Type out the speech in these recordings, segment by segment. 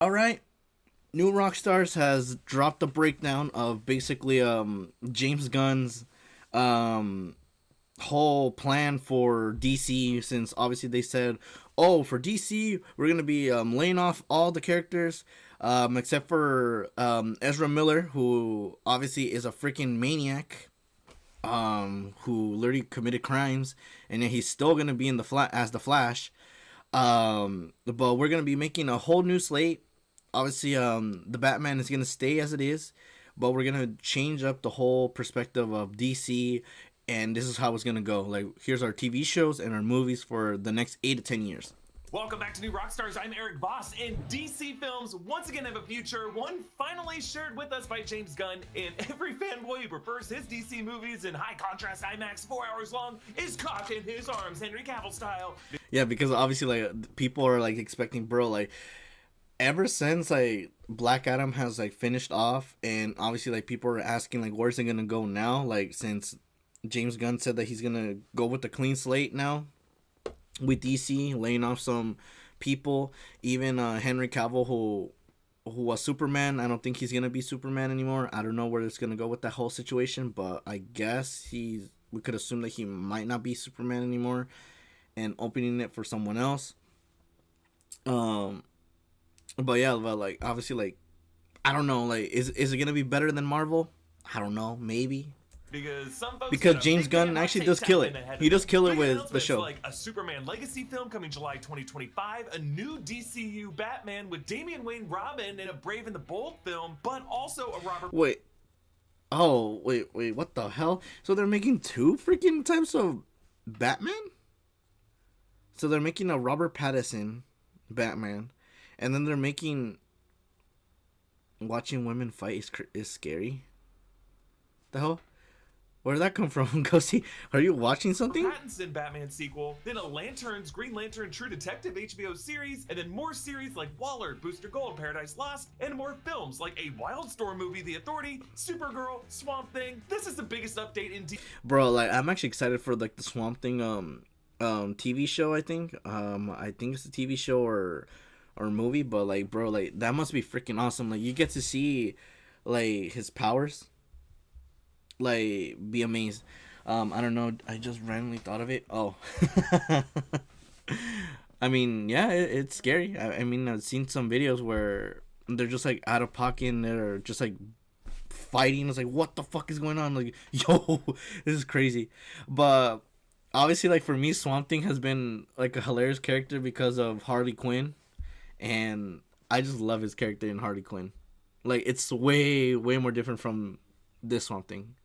All right, New Rockstars has dropped a breakdown of basically James Gunn's um whole plan for DC, since obviously they said, oh, for DC we're gonna be laying off all the characters except for Ezra Miller, who obviously is a freaking maniac, who literally committed crimes, and then he's still gonna be in the as the Flash. But we're gonna be making a whole new slate. Obviously, the Batman is gonna stay as it is, but we're gonna change up the whole perspective of DC, and this is how it's gonna go. Like, here's our TV shows and our movies for the next 8 to 10 years. Welcome back to New Rockstars. I'm Eric Voss, and DC films once again have a future, one finally shared with us by James Gunn, and every fanboy who prefers his DC movies in high contrast IMAX 4 hours long is cocked in his arms, Henry Cavill style. Yeah, because obviously, like, people are like expecting, bro, like, ever since like Black Adam has like finished off, and obviously like people are asking like where's it gonna go now, like since James Gunn said that he's gonna go with the clean slate now with DC, laying off some people, even Henry Cavill, who was Superman. I don't think he's gonna be Superman anymore. I don't know where it's gonna go with that whole situation, but I guess we could assume that he might not be Superman anymore, and opening it for someone else. But yeah, but like obviously, like, I don't know, like, is it gonna be better than Marvel? I don't know, maybe. Because James Gunn actually does kill it. He does kill it with the show. Like a Superman legacy film coming July 2025, a new DCU Batman with Damian Wayne Robin in a Brave and the Bold film, but also a Robert. Wait. Oh, wait, what the hell? So they're making two freaking types of Batman? So they're making a Robert Pattinson Batman, and then they're making watching women fight is scary. The hell? Where did that come from? Ghosty, are you watching something? Pattinson Batman sequel, then a Lanterns Green Lantern True Detective HBO series, and then more series like Waller, Booster Gold, Paradise Lost, and more films like a Wildstorm movie, The Authority, Supergirl, Swamp Thing. This is the biggest update in Bro, like, I'm actually excited for like the Swamp Thing TV show. I think it's a TV show or movie, but like, bro, like, that must be freaking awesome. Like, you get to see like his powers, like, be amazed. I don't know, I just randomly thought of it. Oh. I mean, yeah, it's scary. I mean, I've seen some videos where they're just like out of pocket and they're just like fighting. It's like, what the fuck is going on? Like, yo, this is crazy. But obviously, like, for me, Swamp Thing has been like a hilarious character because of Harley Quinn, and I just love his character in Harley Quinn. Like, it's way more different from this Swamp Thing.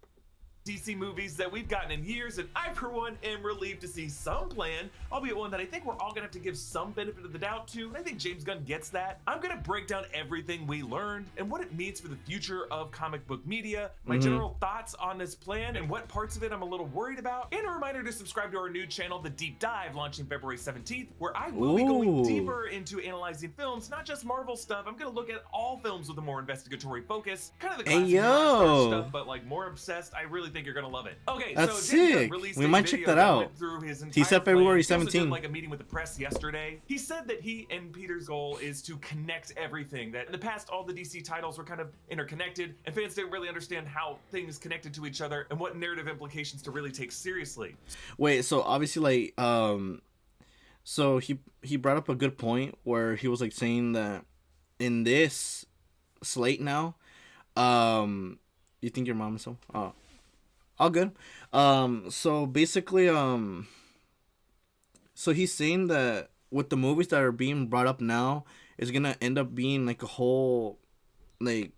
DC movies that we've gotten in years, and I, for one, am relieved to see some plan, albeit one that I think we're all gonna have to give some benefit of the doubt to, and I think James Gunn gets that. I'm gonna break down everything we learned and what it means for the future of comic book media, my general thoughts on this plan, and what parts of it I'm a little worried about, and a reminder to subscribe to our new channel, The Deep Dive, launching February 17th, where I will be going deeper into analyzing films, not just Marvel stuff. I'm gonna look at all films with a more investigatory focus, kind of the classic stuff, but like more obsessed. I really think you're gonna love it. Okay, that's so sick. We might check that out. He said February 17th. He also did like a meeting with the press yesterday. He said that he and Peter's goal is to connect everything. That in the past, all the DC titles were kind of interconnected, and fans didn't really understand how things connected to each other and what narrative implications to really take seriously. Wait, so obviously, like, so he brought up a good point where he was like saying that in this slate now, you think your mom is so? Oh. All good. So basically, so he's saying that with the movies that are being brought up now, is gonna end up being like a whole, like,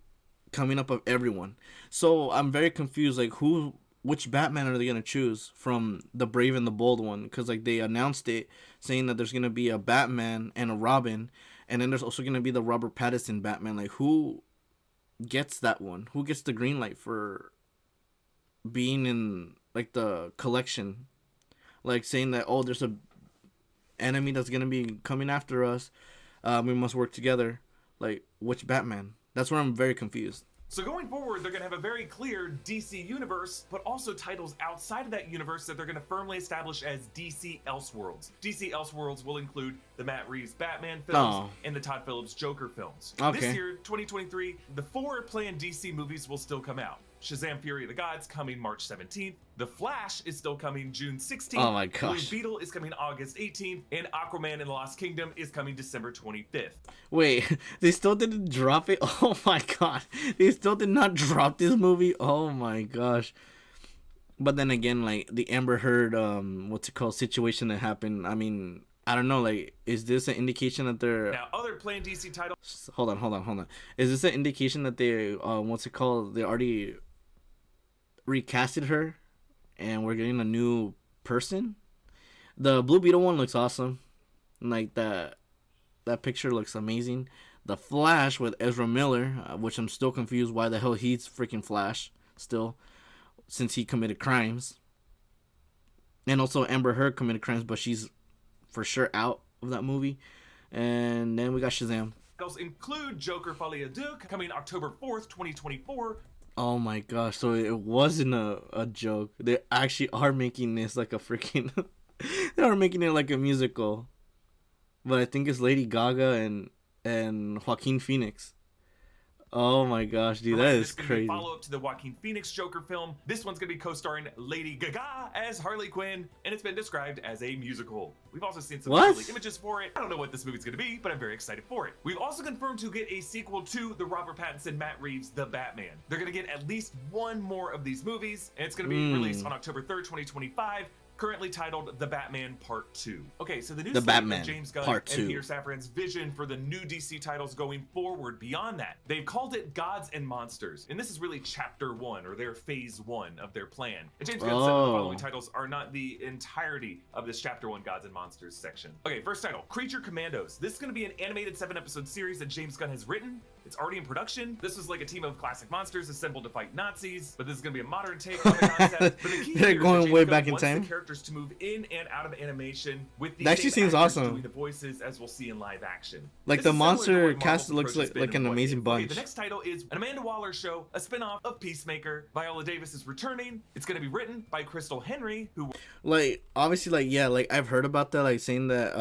coming up of everyone. So I'm very confused, like, which Batman are they gonna choose from the Brave and the Bold one? Because like they announced it, saying that there's gonna be a Batman and a Robin, and then there's also gonna be the Robert Pattinson Batman. Like, who gets that one? Who gets the green light for being in like the collection, like saying that, oh, there's a enemy that's gonna be coming after us, we must work together? Like, which Batman? That's where I'm very confused. So going forward, they're going to have a very clear DC universe, but also titles outside of that universe that they're going to firmly establish as DC Elseworlds. DC Elseworlds will include the Matt Reeves Batman films and the Todd Phillips Joker films. Okay. This year, 2023, the 4 planned DC movies will still come out. Shazam! Fury of the Gods coming March 17th. The Flash is still coming June 16th. Oh my gosh. Blue Beetle is coming August 18th, and Aquaman and the Lost Kingdom is coming December 25th. Wait, they still didn't drop it? Oh my god. They still did not drop this movie? Oh my gosh. But then again, like, the Amber Heard, situation that happened, I mean, I don't know, like, is this an indication that they're... Now, other planned DC titles... Hold on. Is this an indication that they, they already recasted her and we're getting a new person? The Blue Beetle one looks awesome. Like, that picture looks amazing. The Flash with Ezra Miller, which I'm still confused why the hell he's freaking Flash still, since he committed crimes. And also Amber Heard committed crimes, but she's for sure out of that movie. And then we got Shazam. Those include Joker Folie à Deux coming October 4th, 2024. Oh my gosh, so it wasn't a joke. They actually are making this like a freaking... they are making it like a musical. But I think it's Lady Gaga and Joaquin Phoenix. Oh my gosh, dude, that is crazy. Follow up to the Joaquin Phoenix Joker film. This one's gonna be co-starring Lady Gaga as Harley Quinn, and it's been described as a musical. We've also seen some early images for it. I don't know what this movie's gonna be, but I'm very excited for it. We've also confirmed to get a sequel to the Robert Pattinson, Matt Reeves, The Batman. They're gonna get at least one more of these movies, and it's gonna be released on October 3rd, 2025. Currently titled The Batman Part 2. Okay, so the new Batman of James Gunn Part and 2. Peter Safran's vision for the new DC titles going forward beyond that. They've called it Gods and Monsters, and this is really Chapter 1, or their Phase 1 of their plan. And James Gunn said the following titles are not the entirety of this Chapter 1 Gods and Monsters section. Okay, first title, Creature Commandos. This is going to be an animated 7-episode series that James Gunn has written. It's already in production. This was like a team of classic monsters assembled to fight Nazis, but this is going to be a modern take on the concept. But the key They're going way back in wants time. The characters to move in and out of animation with the that actually seems awesome. Doing the voices as we'll see in live action. Like, the monster cast looks like an amazing bunch. Okay, the next title is an Amanda Waller show, a spin-off of Peacemaker. Viola Davis is returning. It's going to be written by Crystal Henry, who... Like, obviously, like, yeah, like, I've heard about that, like, saying that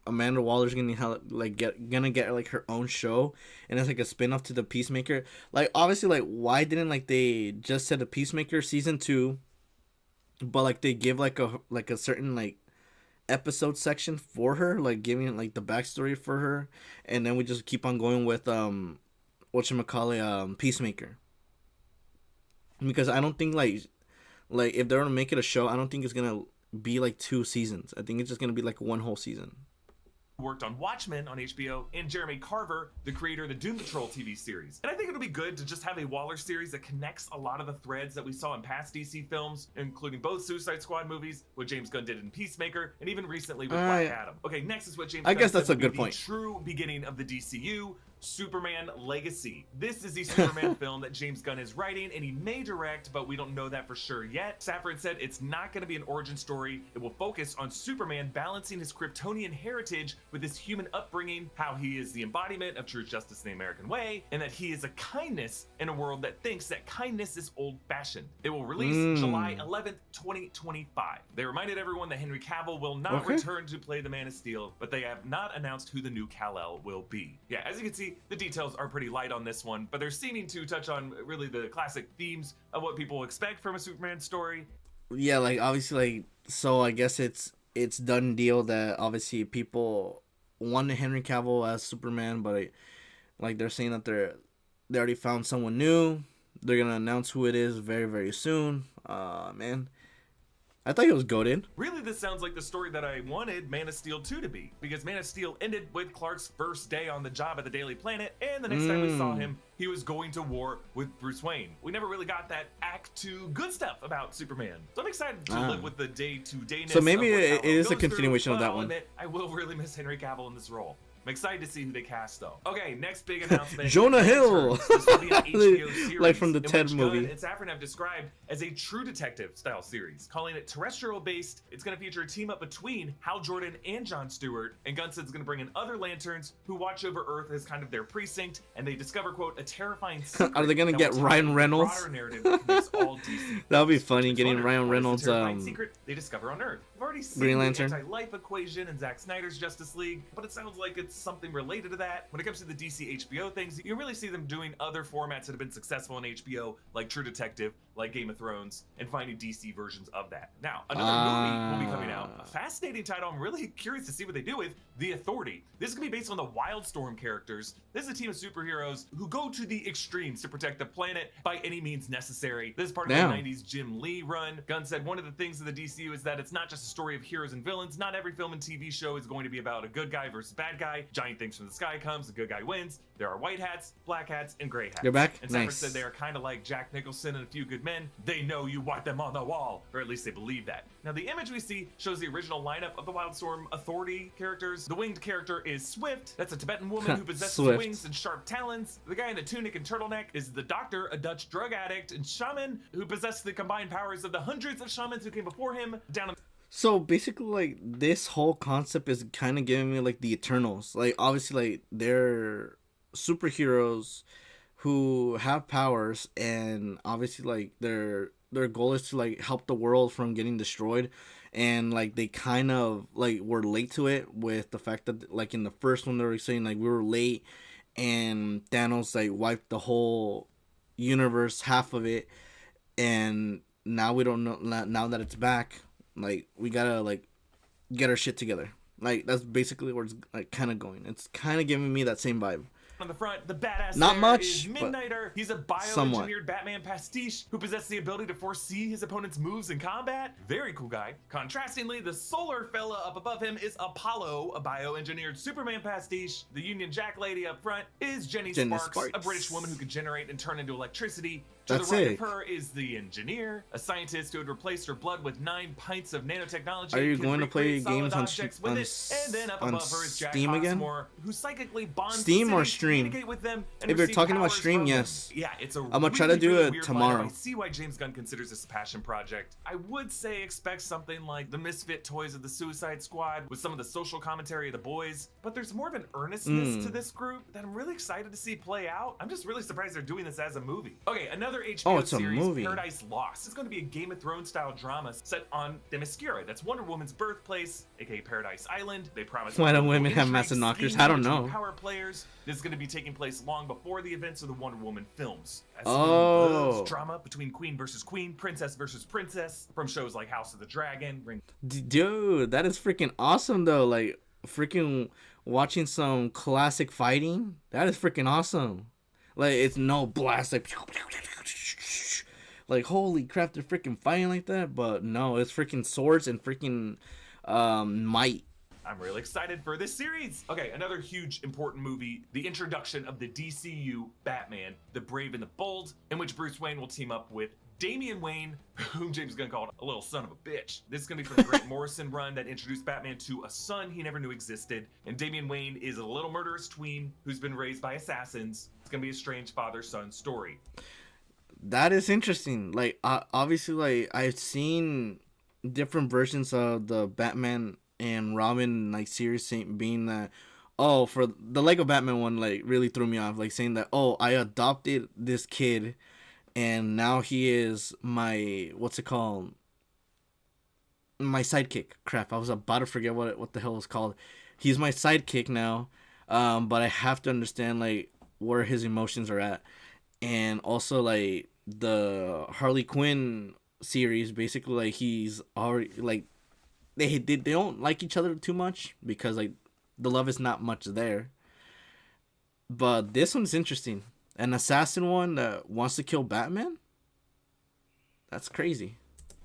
Amanda Waller's gonna get like her own show, and it's like a spin-off to the Peacemaker. Like, obviously, like, why didn't, like, they just said the Peacemaker season 2, but, like, they give like a certain, like, episode section for her, like giving like the backstory for her, and then we just keep on going with Peacemaker. Because I don't think like if they're gonna make it a show, I don't think it's gonna be like 2 seasons. I think it's just gonna be like 1 whole season. Worked on Watchmen on HBO, and Jeremy Carver, the creator of the Doom Patrol TV series. And I think it'll be good to just have a Waller series that connects a lot of the threads that we saw in past DC films, including both Suicide Squad movies, what James Gunn did in Peacemaker, and even recently with Black Adam. Okay, next is what James Gunn guess that's said a good will be point. The true beginning of the DCU. Superman Legacy. This is the Superman film that James Gunn is writing, and he may direct, but we don't know that for sure yet. Safran said it's not going to be an origin story. It will focus on Superman balancing his Kryptonian heritage with his human upbringing, how he is the embodiment of true justice in the American way, and that he is a kindness in a world that thinks that kindness is old-fashioned. It will release July 11th, 2025. They reminded everyone that Henry Cavill will not return to play the Man of Steel, but they have not announced who the new Kal-El will be. Yeah, as you can see, the details are pretty light on this one, but they're seeming to touch on really the classic themes of what people expect from a Superman story. Yeah, like, obviously, like, so I guess it's done deal that obviously people wanted Henry Cavill as Superman, but like they're saying that they already found someone new. They're gonna announce who it is very, very soon. Man, I thought he was goated. Really, this sounds like the story that I wanted Man of Steel 2 to be, because Man of Steel ended with Clark's first day on the job at the Daily Planet, and the next time we saw him, he was going to war with Bruce Wayne. We never really got that Act 2 good stuff about Superman. So I'm excited to live with the day-to-dayness. So maybe it is a continuation of that one. I will really miss Henry Cavill in this role. I'm excited to see who they cast, though. Okay, next big announcement. Jonah Hill! This will be an HBO series. Like from the in Ted which movie. Gunn and Safran have described as a true detective-style series, calling it terrestrial-based. It's going to feature a team-up between Hal Jordan and Jon Stewart, and Gunn said it's going to bring in other Lanterns who watch over Earth as kind of their precinct, and they discover, quote, a terrifying secret. Are they going to get Ryan Reynolds? That would be funny, getting Ryan Reynolds. Secret they discover on Earth. We've already seen Green the Lantern. anti-life equation in Zack Snyder's Justice League, but it sounds like it's something related to that. When it comes to the DC HBO things, you really see them doing other formats that have been successful in HBO, like True Detective, like Game of Thrones, and finding DC versions of that. Now, another movie will be coming out. A fascinating title I'm really curious to see what they do with, The Authority. This is going to be based on the Wildstorm characters. This is a team of superheroes who go to the extremes to protect the planet by any means necessary. This is part of the 90s Jim Lee run. Gunn said one of the things of the DCU is that it's not just a story of heroes and villains. Not every film and TV show is going to be about a good guy versus bad guy. Giant things from the sky comes, the good guy wins. There are white hats, black hats, and gray hats. You're back? And Nice. Safran said they are kind of like Jack Nicholson and A Few Good Men. They know you want them on the wall, or at least they believe that. Now, the image we see shows the original lineup of the Wildstorm Authority characters. The winged character is Swift. That's a Tibetan woman who possesses wings and sharp talons. The guy in the tunic and turtleneck is the Doctor, a Dutch drug addict and shaman who possesses the combined powers of the hundreds of shamans who came before him down in. So basically, like, this whole concept is kind of giving me like the Eternals. Like, obviously, like, they're superheroes who have powers, and obviously, like, their goal is to like help the world from getting destroyed. And like they kind of like were late to it, with the fact that like in the first one they were saying like we were late, and Thanos like wiped the whole universe, half of it, and now we don't know. Now that it's back, like we gotta like get our shit together. Like that's basically where it's like kind of going. It's kind of giving me that same vibe. On the front, the badass Not there much, is Midnighter. He's a bioengineered Batman pastiche who possesses the ability to foresee his opponent's moves in combat. Very cool guy. Contrastingly, the solar fella up above him is Apollo, a bioengineered Superman pastiche. The Union Jack lady up front is Jenny Sparks, a British woman who can generate and turn into electricity. To That's the right it. of her is the engineer, a scientist who had replaced her blood with 9 pints of nanotechnology. Are you can going to play recreate solid games on objects with it. And then up above her is Jack Steam again? Hawksmoor, who psychically bonds Steam the or cities, stream? communicate with them, and If you're receive talking about powers stream, from them. yes. Yeah, it's a I'm gonna try to do really it weird tomorrow. lineup. I see why James Gunn considers this a passion project. I would say expect something like the misfit toys of the Suicide Squad with some of the social commentary of the boys, but there's more of an earnestness to this group that I'm really excited to see play out. I'm just really surprised they're doing this as a movie. Okay, another HBO it's a series, movie. Paradise Lost. It's going to be a Game of Thrones style drama set on Themyscira. That's Wonder Woman's birthplace, aka Paradise Island. They promise. Why don't political women have intrigue, massive knockers? scheming I don't between know. Power players. This is going to be taking place long before the events of the Wonder Woman films. As Oh. drama between Queen versus Queen, Princess versus Princess, from shows like House of the Dragon, Ring. Dude, that is freaking awesome though. Like freaking watching some classic fighting. That is freaking awesome. Like it's no blast like holy crap, they're freaking fighting like that. But no, it's freaking swords and freaking might. I'm really excited for this series. Okay, another huge important movie, the introduction of the DCU Batman, The Brave and the Bold, in which Bruce Wayne will team up with Damian Wayne, whom James Gunn called a little son of a bitch. This is going to be from the Grant Morrison run that introduced Batman to a son he never knew existed. And Damian Wayne is a little murderous tween who's been raised by assassins. It's going to be a strange father-son story. That is interesting. Like obviously, like I've seen different versions of the Batman and Robin like series being that, oh, for the Lego Batman one, like really threw me off, like saying that, oh, I adopted this kid and now he is my, what's it called, my sidekick. Crap, I was about to forget what the hell it's called. He's my sidekick now, but I have to understand like where his emotions are at. And also like the Harley Quinn series, basically like he's already like they don't like each other too much because like the love is not much there. But this one's interesting. An assassin one that wants to kill Batman? That's crazy.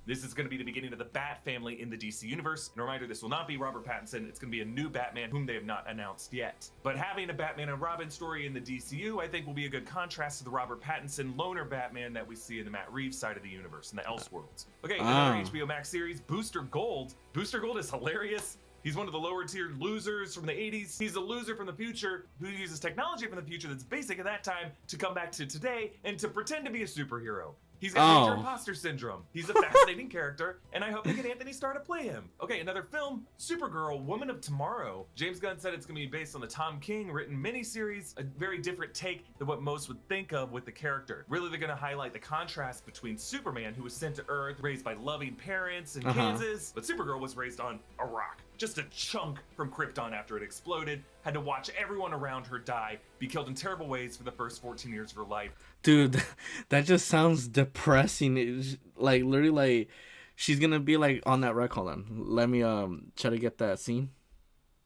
This is going to be the beginning of the Bat family in the DC universe. And a reminder, this will not be Robert Pattinson. It's going to be a new Batman whom they have not announced yet. But having a Batman and Robin story in the DCU, I think will be a good contrast to the Robert Pattinson loner Batman that we see in the Matt Reeves side of the universe, in the Elseworlds. Okay, another HBO Max series, Booster Gold. Booster Gold is hilarious. He's one of the lower tier losers from the 80s. He's a loser from the future who uses technology from the future that's basic at that time to come back to today and to pretend to be a superhero. He's got major imposter syndrome. He's a fascinating character, and I hope they get Anthony Starr to play him. Okay, another film, Supergirl, Woman of Tomorrow. James Gunn said it's gonna be based on the Tom King written miniseries, a very different take than what most would think of with the character. Really, they're gonna highlight the contrast between Superman, who was sent to Earth, raised by loving parents in Kansas, but Supergirl was raised on a rock. Just a chunk from Krypton after it exploded, had to watch everyone around her die, be killed in terrible ways for the first 14 years of her life. Dude, that just sounds depressing. It's like literally like she's gonna be like on that rock. Hold on, let me try to get that scene.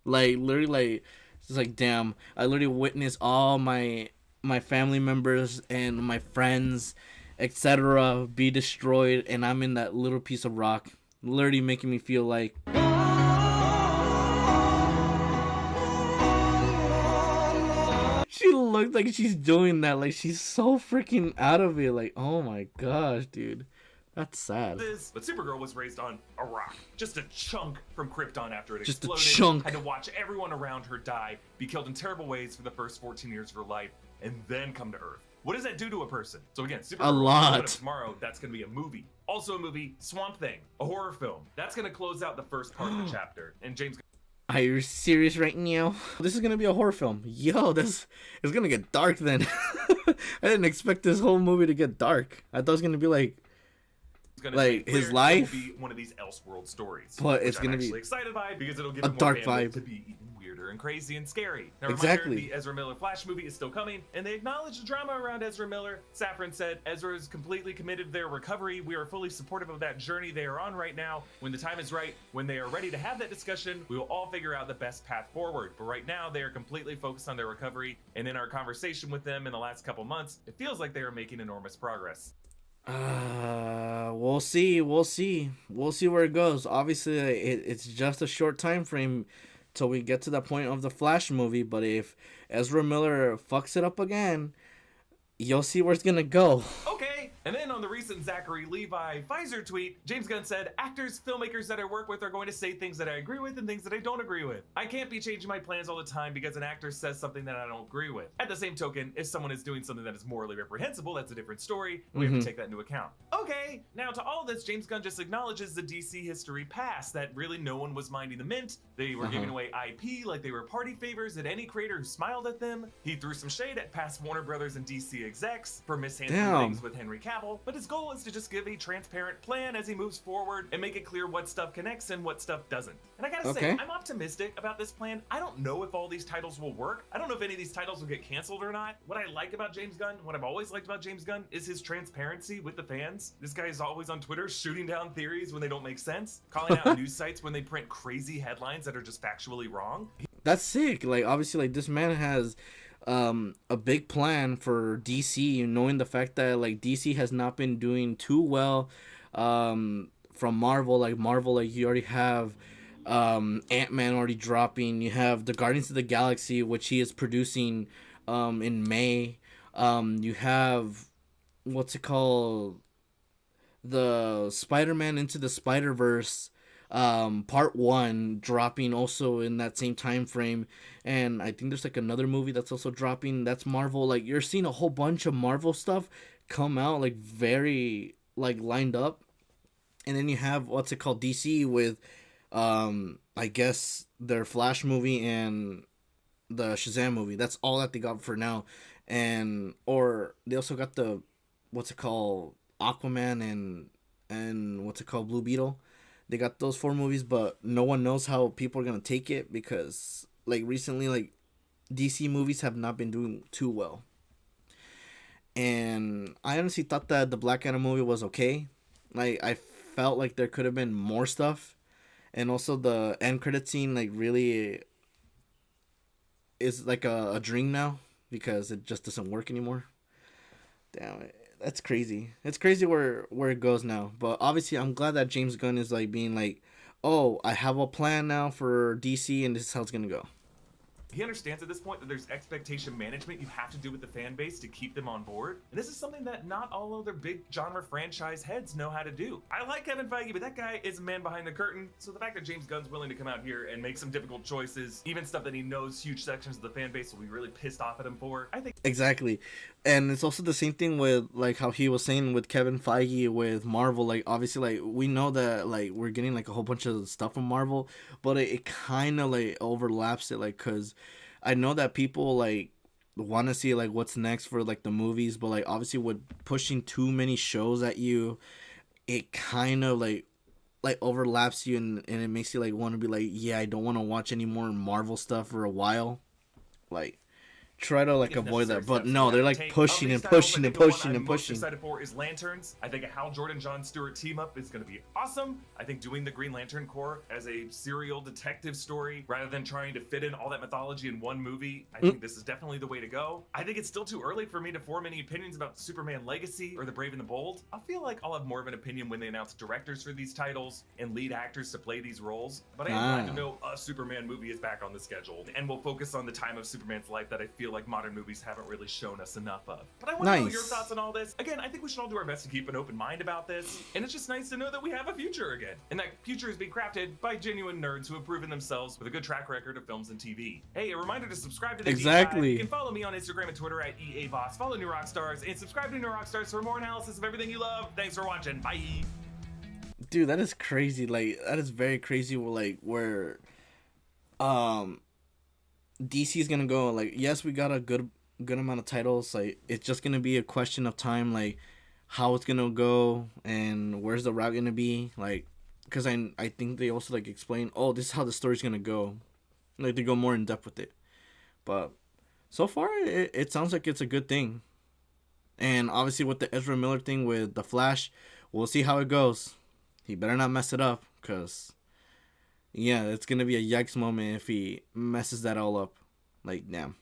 Like literally like it's like damn, I literally witnessed all my family members and my friends, etc. be destroyed, and I'm in that little piece of rock, literally making me feel like. She looked like she's doing that. Like, she's so freaking out of it. Like, oh my gosh, dude. That's sad. But Supergirl was raised on a rock. Just a chunk from Krypton after it Just exploded. a chunk. Had to watch everyone around her die, be killed in terrible ways for the first 14 years of her life, and then come to Earth. What does that do to a person? So again, Supergirl, A lot. Woman of Tomorrow, that's going to be a movie. Also a movie, Swamp Thing, a horror film. That's going to close out the first part of the chapter. And James... Are you serious right now? This is gonna be a horror film. Yo, it's gonna get dark then. I didn't expect this whole movie to get dark. I thought it was gonna be like his life. It will be one of these Elseworld stories. But it's I'm gonna actually be excited by because it'll give a it more dark bandwidth vibe. to be even weirder and crazy and scary. Now, Exactly. reminder, the Ezra Miller Flash movie is still coming, and they acknowledge the drama around Ezra Miller. Safran said, Ezra is completely committed to their recovery. We are fully supportive of that journey they are on right now. When the time is right, when they are ready to have that discussion, we will all figure out the best path forward. But right now, they are completely focused on their recovery, and in our conversation with them in the last couple months, it feels like they are making enormous progress. We'll see where it goes. Obviously, it's just a short time frame till we get to that point of the Flash movie, but if Ezra Miller fucks it up again, you'll see where it's gonna go. Okay. And then on the recent Zachary Levi Pfizer tweet, James Gunn said, actors, filmmakers that I work with are going to say things that I agree with and things that I don't agree with. I can't be changing my plans all the time because an actor says something that I don't agree with. At the same token, if someone is doing something that is morally reprehensible, that's a different story. We have to take that into account. Okay. Now to all of this, James Gunn just acknowledges the DC history past, that really no one was minding the mint. They were giving away IP like they were party favors at any creator who smiled at them. He threw some shade at past Warner Brothers and DC execs for mishandling things with Henry Cavill, but his goal is to just give a transparent plan as he moves forward and make it clear what stuff connects and what stuff doesn't. And I gotta say, I'm optimistic about this plan. I don't know if all these titles will work. I don't know if any of these titles will get canceled or not. What I like about James Gunn, what I've always liked about James Gunn, is his transparency with the fans. This guy is always on Twitter shooting down theories when they don't make sense, calling out news sites when they print crazy headlines that are just factually wrong. That's sick. Like, obviously, like, this man has a big plan for DC, knowing the fact that like DC has not been doing too well from Marvel. Like you already have Ant-Man already dropping. You have the Guardians of the Galaxy, which he is producing in May. You have what's it called, the Spider-Man Into the Spider-Verse part 1 dropping also in that same time frame, and I think there's like another movie that's also dropping, that's Marvel. Like, you're seeing a whole bunch of Marvel stuff come out, like very like lined up. And then you have what's it called, DC with I guess their Flash movie and the Shazam movie. That's all that they got for now. And or they also got the what's it called, Aquaman and what's it called, Blue Beetle. They got those 4 movies, but no one knows how people are gonna take it because like recently, like DC movies have not been doing too well. And I honestly thought that the Black Adam movie was okay. Like, I felt like there could have been more stuff, and also the end credit scene like really is like a dream now because it just doesn't work anymore. Damn it. That's crazy. It's crazy where it goes now. But obviously, I'm glad that James Gunn is like being like, oh, I have a plan now for DC, and this is how it's gonna go. He understands at this point that there's expectation management you have to do with the fan base to keep them on board. And this is something that not all other big genre franchise heads know how to do. I like Kevin Feige, but that guy is a man behind the curtain. So the fact that James Gunn's willing to come out here and make some difficult choices, even stuff that he knows huge sections of the fan base will be really pissed off at him for, I think. Exactly. And it's also the same thing with like how he was saying with Kevin Feige with Marvel. Like obviously like we know that like we're getting like a whole bunch of stuff from Marvel, but it kind of like overlaps it, like, because I know that people like want to see like what's next for like the movies, but like obviously with pushing too many shows at you, it kind of like overlaps you, and it makes you like want to be like, yeah, I don't want to watch any more Marvel stuff for a while. Like try to like If avoid necessary that, but steps no, we they're have to like take. pushing Of and these titles, pushing I and think the one pushing I'm and most pushing. excited for is Lanterns. I think a Hal Jordan John Stewart team up is going to be awesome. I think doing the Green Lantern Corps as a serial detective story rather than trying to fit in all that mythology in one movie, I think this is definitely the way to go. I think it's still too early for me to form any opinions about Superman Legacy or The Brave and the Bold. I feel like I'll have more of an opinion when they announce directors for these titles and lead actors to play these roles. But I am glad to know a Superman movie is back on the schedule, and we'll focus on the time of Superman's life that I feel like modern movies haven't really shown us enough of. But I want to know your thoughts on all this. Again, I think we should all do our best to keep an open mind about this, and it's just nice to know that we have a future again, and that future is being crafted by genuine nerds who have proven themselves with a good track record of films and TV. Hey, a reminder to subscribe to the Deep Dive. You can follow me on Instagram and Twitter at EABoss, follow New Rockstars, and subscribe to New Rockstars for more analysis of everything you love. Thanks for watching. Bye. Dude, that is crazy. Like that is very crazy. Like where DC is gonna go. Like yes, we got a good amount of titles. Like it's just gonna be a question of time, like how it's gonna go and where's the route gonna be. Like because I think they also like explain, oh, this is how the story's gonna go. Like they go more in depth with it. But so far it sounds like it's a good thing. And obviously with the Ezra Miller thing with the Flash, we'll see how it goes. He better not mess it up, cause yeah, it's gonna be a yikes moment if he messes that all up. Like damn.